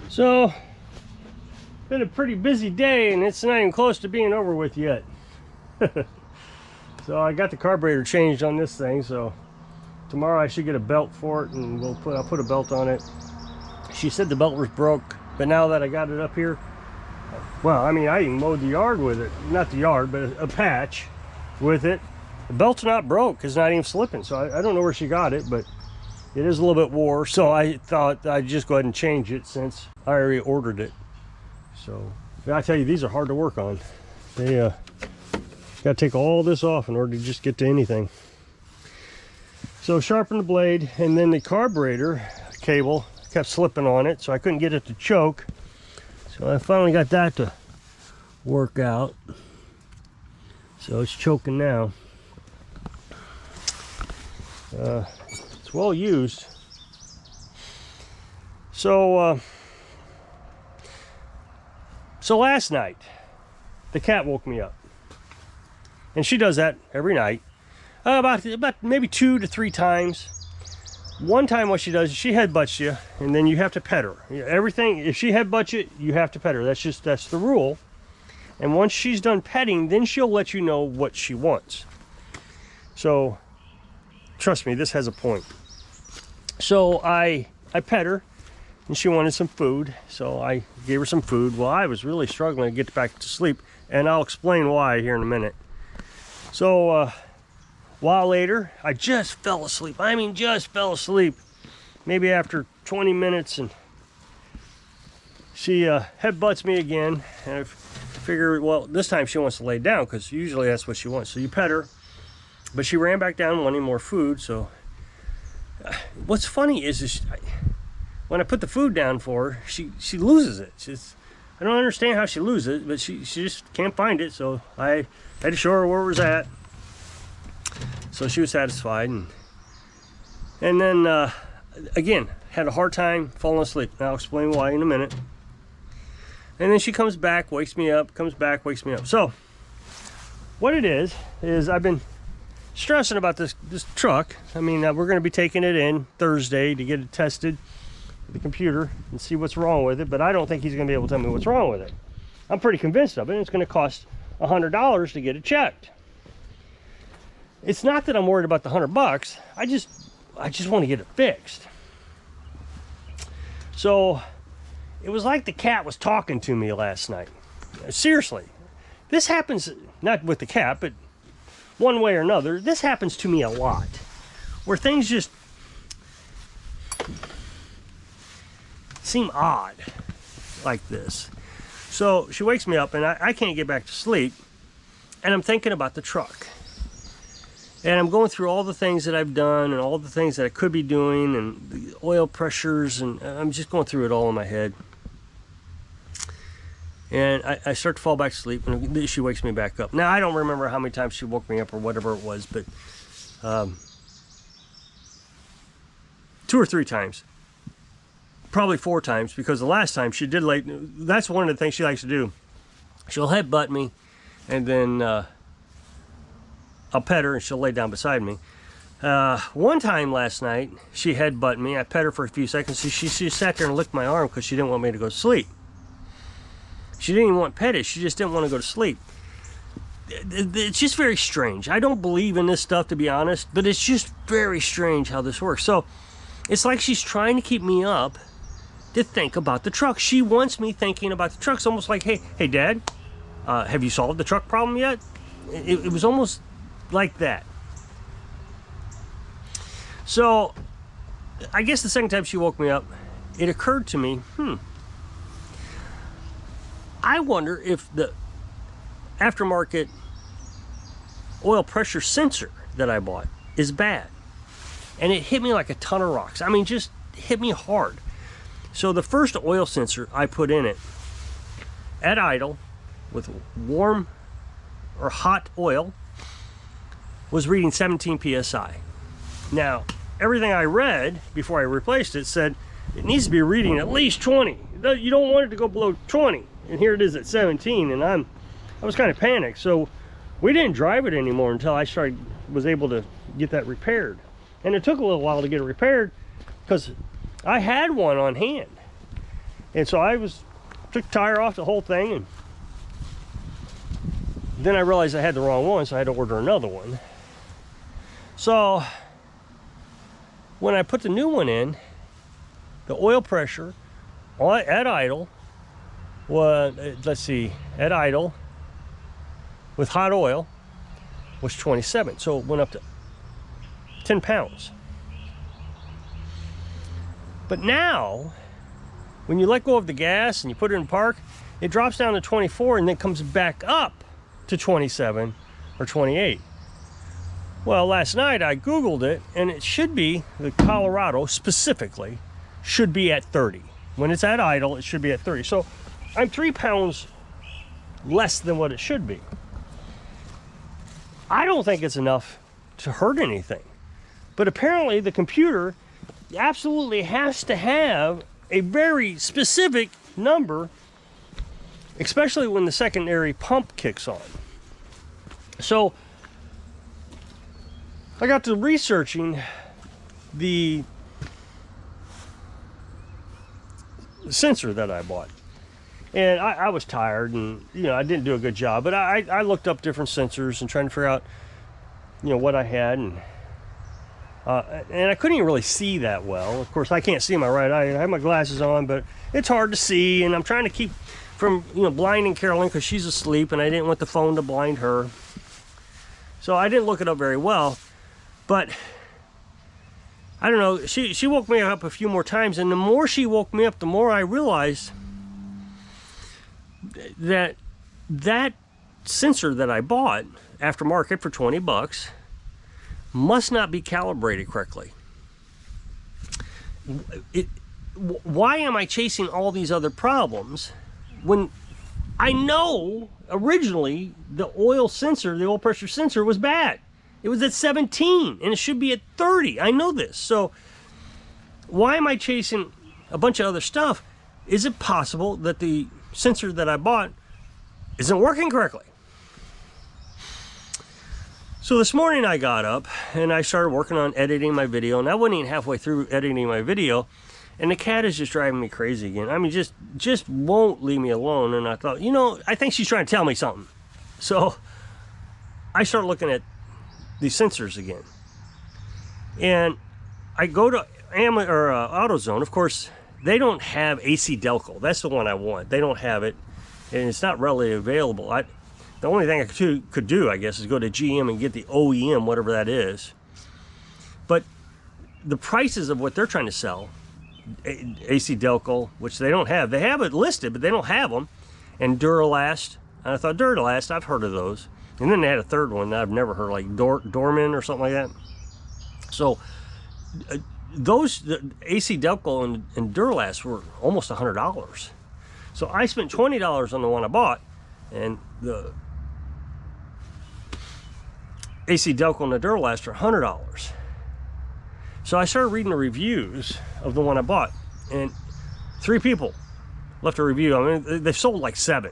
So, been a pretty busy day, and it's not even close to being over with yet. So I got the carburetor changed on this thing, so tomorrow I should get a belt for it, and I'll put a belt on it. She said the belt was broke, but now that I got it up here, well, I mean, I even mowed the yard with it. Not the yard, but a patch with it. The belt's not broke, it's not even slipping, so I don't know where she got it, but it is a little bit wore, so I thought I'd just go ahead and change it since I already ordered it. So, I tell you, these are hard to work on. They got to take all this off in order to just get to anything. So, sharpen the blade, and then the carburetor cable kept slipping on it, so I couldn't get it to choke. So I finally got that to work out. So it's choking now. It's well used. So last night, the cat woke me up, and she does that every night, about maybe 2 to 3 times. One time what she does is she headbutts you, and then you have to pet her. Everything, if she headbutts you, you have to pet her. That's the rule. And once she's done petting, then she'll let you know what she wants. So, trust me, this has a point. So I pet her, and she wanted some food, so I gave her some food. Well, I was really struggling to get back to sleep, and I'll explain why here in a minute. So, a while later, I just fell asleep. I mean, just fell asleep. Maybe after 20 minutes, and she headbutts me again. And I figure, well, this time she wants to lay down, because usually that's what she wants. So you pet her, but she ran back down wanting more food. So what's funny is when I put the food down for her, she loses it. I don't understand how she loses it, but she just can't find it. So I had to show her where it was at. So she was satisfied, and then again, had a hard time falling asleep. And I'll explain why in a minute. And then she comes back, wakes me up, comes back, wakes me up. So what it is I've been stressing about this truck. I mean, we're going to be taking it in Thursday to get it tested with the computer and see what's wrong with it, but I don't think he's going to be able to tell me what's wrong with it. I'm pretty convinced of it. It's going to cost $100 to get it checked. It's not that I'm worried about the $100. I just want to get it fixed. So it was like the cat was talking to me last night. Seriously, this happens not with the cat, but one way or another. This happens to me a lot, where things just seem odd like this. So she wakes me up, and I can't get back to sleep, and I'm thinking about the truck. And I'm going through all the things that I've done and all the things that I could be doing and the oil pressures, and I'm just going through it all in my head. And I start to fall back to sleep, and she wakes me back up. Now, I don't remember how many times she woke me up or whatever it was, but 2 or 3 times. Probably 4 times, because the last time she did that's one of the things she likes to do. She'll headbutt me, and then I'll pet her and she'll lay down beside me. One time last night, she headbutted me. I pet her for a few seconds. She sat there and licked my arm because she didn't want me to go to sleep. She didn't even want petted. She just didn't want to go to sleep. It's just very strange. I don't believe in this stuff, to be honest, but it's just very strange how this works. So it's like she's trying to keep me up to think about the truck. She wants me thinking about the truck. It's almost like, hey, Dad, have you solved the truck problem yet? It was almost like that. So I guess the second time she woke me up, it occurred to me, I wonder if the aftermarket oil pressure sensor that I bought is bad. And it hit me like a ton of rocks. I mean, just hit me hard. So the first oil sensor I put in it at idle with warm or hot oil was reading 17 psi. Now, everything I read before I replaced it said it needs to be reading at least 20. You don't want it to go below 20. And here it is at 17, and I was kind of panicked. So we didn't drive it anymore until I was able to get that repaired. And it took a little while to get it repaired because I had one on hand. And so I took the tire off the whole thing, and then I realized I had the wrong one, so I had to order another one. So when I put the new one in, the oil pressure at idle was, let's see, at idle with hot oil was 27. So it went up to 10 pounds. But now, when you let go of the gas and you put it in park, it drops down to 24 and then comes back up to 27 or 28. Well, last night I Googled it, and it should be, the Colorado specifically, should be at 30. When it's at idle, it should be at 30. So I'm 3 pounds less than what it should be. I don't think it's enough to hurt anything. But apparently the computer absolutely has to have a very specific number, especially when the secondary pump kicks on. So I got to researching the sensor that I bought, and I was tired, and I didn't do a good job, but I looked up different sensors and trying to figure out what I had, and I couldn't even really see that well. Of course, I can't see my right eye. I have my glasses on, but it's hard to see, and I'm trying to keep from blinding Carolyn because she's asleep, and I didn't want the phone to blind her. So I didn't look it up very well, but I don't know. She woke me up a few more times, and the more she woke me up, the more I realized that sensor that I bought aftermarket for 20 bucks must not be calibrated correctly. Why am I chasing all these other problems when I know originally the oil sensor, the oil pressure sensor, was bad? It was at 17 and it should be at 30. I know this. So why am I chasing a bunch of other stuff? Is it possible that the sensor that I bought isn't working correctly? So this morning I got up and I started working on editing my video, and I wasn't even halfway through editing my video, and the cat is just driving me crazy again. I mean, just won't leave me alone. And I thought, I think she's trying to tell me something. So I started looking at these sensors again, and I go to AutoZone. Of course, they don't have AC Delco. That's the one I want. They don't have it, and it's not readily available. The only thing I could do, I guess, is go to GM and get the OEM, whatever that is. But the prices of what they're trying to sell, AC Delco, which they don't have. They have it listed, but they don't have them. And Duralast. And I thought, Duralast, I've heard of those. And then they had a third one that I've never heard, like Dorman or something like that. So the AC Delco and Duralast were almost $100. So I spent $20 on the one I bought, and the AC Delco and the Duralast are $100. So I started reading the reviews of the one I bought, and 3 people left a review. I mean, they've sold like 7.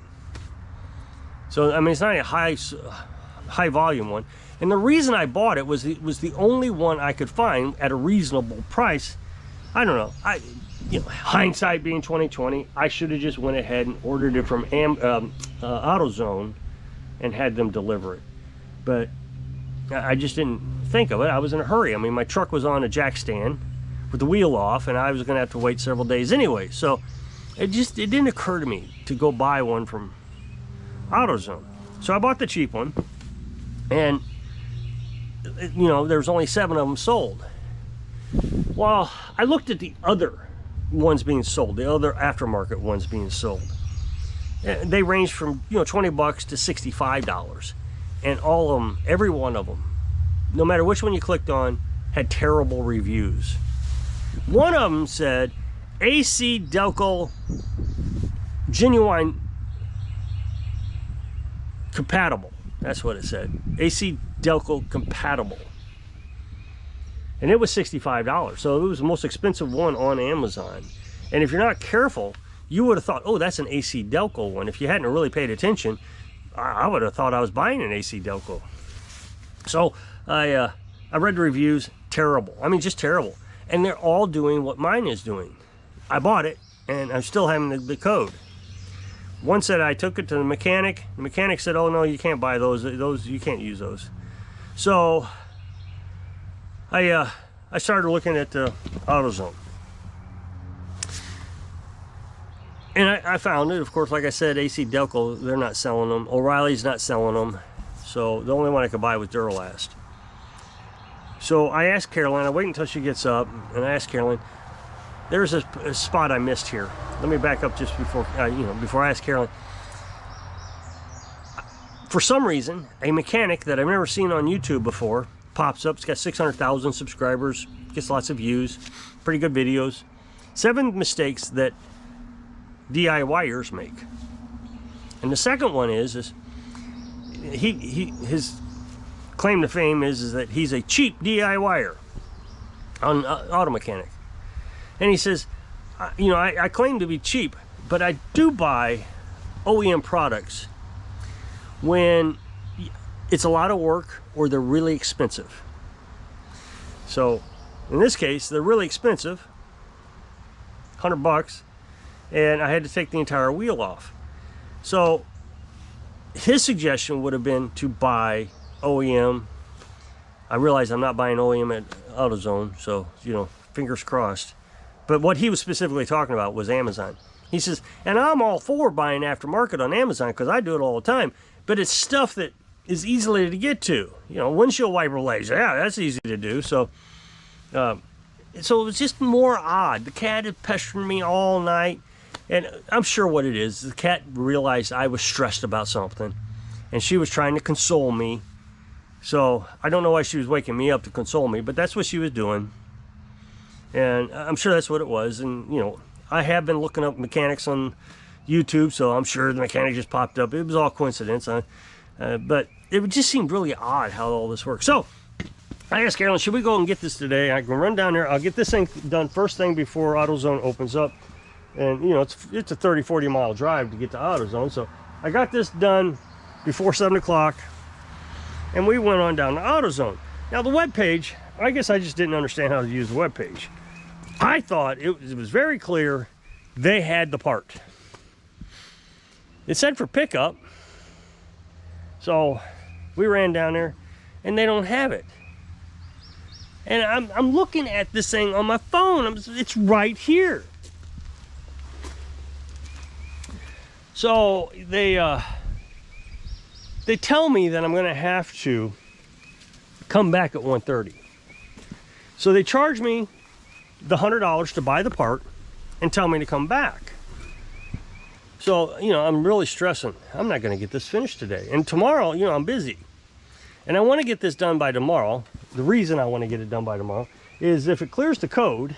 So I mean, it's not a high volume one. And the reason I bought it was it was the only one I could find at a reasonable price. I don't know. Hindsight being 2020, I should have just went ahead and ordered it from AutoZone and had them deliver it. But I just didn't think of it. I was in a hurry. I mean, my truck was on a jack stand with the wheel off, and I was going to have to wait several days anyway. So it didn't occur to me to go buy one from AutoZone. So I bought the cheap one, and there's only 7 of them sold. Well, I looked at the other ones being sold, the other aftermarket ones being sold. They range from 20 bucks to $65, and all of them, every one of them, no matter which one you clicked on, had terrible reviews. One of them said AC Delco genuine compatible. That's what it said. AC Delco compatible. And it was $65. So it was the most expensive one on Amazon. And if you're not careful, you would have thought, oh, that's an AC Delco one. If you hadn't really paid attention, I would have thought I was buying an AC Delco. So I read the reviews. Terrible. I mean, just terrible. And they're all doing what mine is doing. I bought it. and I'm still having the code. One said I took it to the mechanic. The mechanic said, oh no, you can't buy those. Those you can't use those. So I started looking at AutoZone. And I found it, of course, like I said, AC Delco, they're not selling them. O'Reilly's not selling them. So the only one I could buy was Duralast. So I asked Carolyn, I wait until she gets up, and I asked Carolyn, there's a spot I missed here. Let me back up just before, before I ask Carolyn. For some reason, a mechanic that I've never seen on YouTube before pops up. It's got 600,000 subscribers, gets lots of views, pretty good videos. 7 mistakes that DIYers make. And the second one is his claim to fame is that he's a cheap DIYer on auto mechanic. And he says, I claim to be cheap, but I do buy OEM products when it's a lot of work or they're really expensive. So in this case, they're really expensive, $100, and I had to take the entire wheel off. So his suggestion would have been to buy OEM. I realize I'm not buying OEM at AutoZone, so fingers crossed. But what he was specifically talking about was Amazon. He says, and I'm all for buying aftermarket on Amazon because I do it all the time, but it's stuff that is easily to get to. Windshield wiper blades, yeah, that's easy to do. So it was just more odd. The cat had pestering me all night, and I'm sure what it is, the cat realized I was stressed about something, and she was trying to console me. So I don't know why she was waking me up to console me, but that's what she was doing. And I'm sure that's what it was. And, I have been looking up mechanics on YouTube, so I'm sure the mechanic just popped up. It was all coincidence. But it just seemed really odd how all this works. So I asked Carolyn, should we go and get this today? I can run down there. I'll get this thing done first thing before AutoZone opens up. And, it's a 30, 40 mile drive to get to AutoZone. So I got this done before 7 o'clock. And we went on down to AutoZone. Now the web page, I guess I just didn't understand how to use the web page. I thought it was very clear they had the part. It said for pickup. So we ran down there and they don't have it. And I'm looking at this thing on my phone. It's right here. So they tell me that I'm going to have to come back at 1:30. So they charge me the $100 to buy the part and tell me to come back. So, I'm really stressing. I'm not going to get this finished today. And tomorrow, I'm busy. And I want to get this done by tomorrow. The reason I want to get it done by tomorrow is if it clears the code,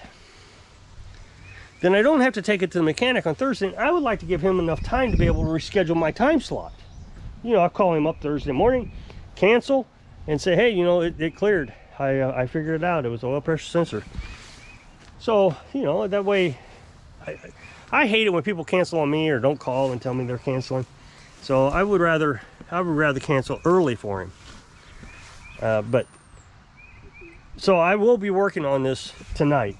then I don't have to take it to the mechanic on Thursday. I would like to give him enough time to be able to reschedule my time slot. I'll call him up Thursday morning, cancel, and say, hey, it cleared. I figured it out. It was an oil pressure sensor. So, that way, I hate it when people cancel on me or don't call and tell me they're canceling. So I would rather cancel early for him. So I will be working on this tonight.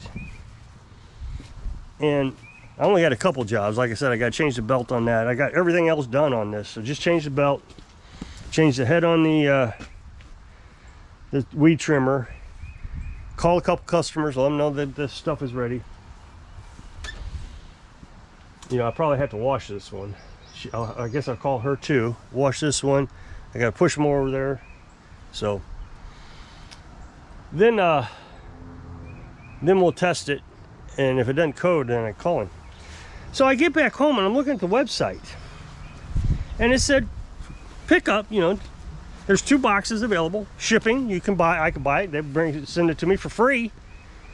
And I only got a couple jobs. Like I said, I got to change the belt on that. I got everything else done on this. So just change the belt, change the head on the weed trimmer, call a couple customers, let them know that this stuff is ready. I probably have to wash this one. I guess I'll call her too. Wash this one. I got to push them over there. So then we'll test it. And if it doesn't code, then I call him. So I get back home and I'm looking at the website. And it said, pick up, there's 2 boxes available. Shipping, I can buy it. They send it to me for free.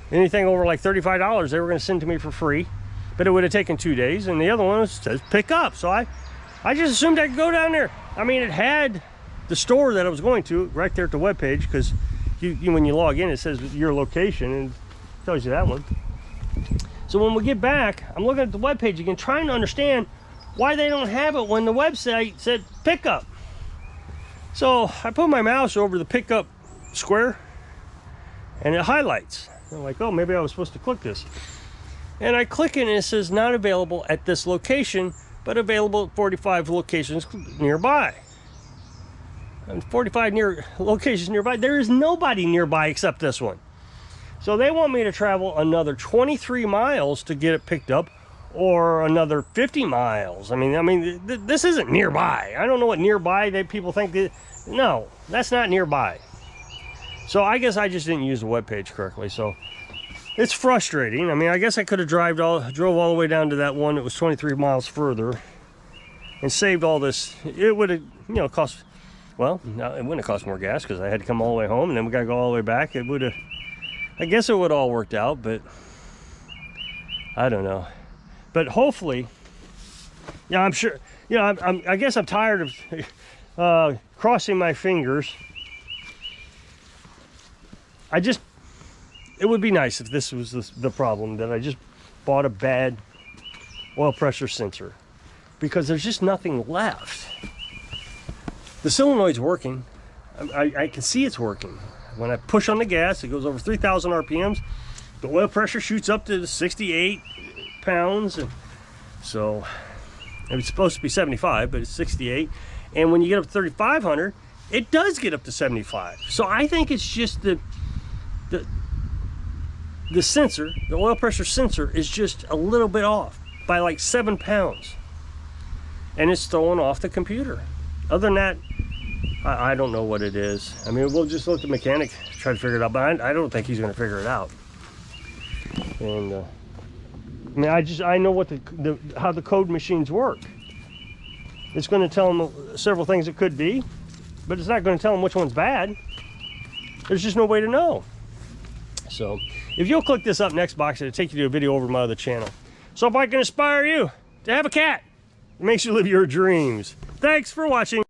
Anything over like $35, they were going to send to me for free. But it would have taken 2 days. And the other one says pick up. So I just assumed I could go down there. I mean, it had the store that I was going to right there at the webpage, because when you log in, it says your location and it tells you that one. So when we get back, I'm looking at the webpage again, trying to understand why they don't have it when the website said pickup. So I put my mouse over the pickup square and it highlights. I'm like, oh, maybe I was supposed to click this. And I click it and it says not available at this location, but available at 45 locations nearby. And 45 locations nearby. There is nobody nearby except this one. So they want me to travel another 23 miles to get it picked up, or another 50 miles. I mean, this isn't nearby. I don't know what nearby people think. No, that's not nearby. So I guess I just didn't use the webpage correctly. So it's frustrating. I mean, I guess I could have drove all the way down to that one that was 23 miles further and saved all this. It would have, cost, well, no, it wouldn't have cost more gas because I had to come all the way home and then we got to go all the way back. It would have, I guess it would have all worked out, but I don't know. But hopefully, yeah, I'm sure, I guess I'm tired of crossing my fingers. It would be nice if this was the problem, that I just bought a bad oil pressure sensor, because there's just nothing left. The solenoid's working. I can see it's working. When I push on the gas, it goes over 3,000 RPMs. The oil pressure shoots up to 68 pounds. And so it's supposed to be 75, but it's 68. And when you get up to 3,500, it does get up to 75. So I think it's just the sensor, the oil pressure sensor, is just a little bit off by like 7 pounds. And it's throwing off the computer. Other than that, I don't know what it is. I mean, we'll just let the mechanic try to figure it out, but I don't think he's going to figure it out. And I mean, I know what how the code machines work. It's going to tell him several things it could be, but it's not going to tell him which one's bad. There's just no way to know. So if you'll click this up next box, it'll take you to a video over my other channel. So if I can inspire you to have a cat, it makes you live your dreams. Thanks for watching.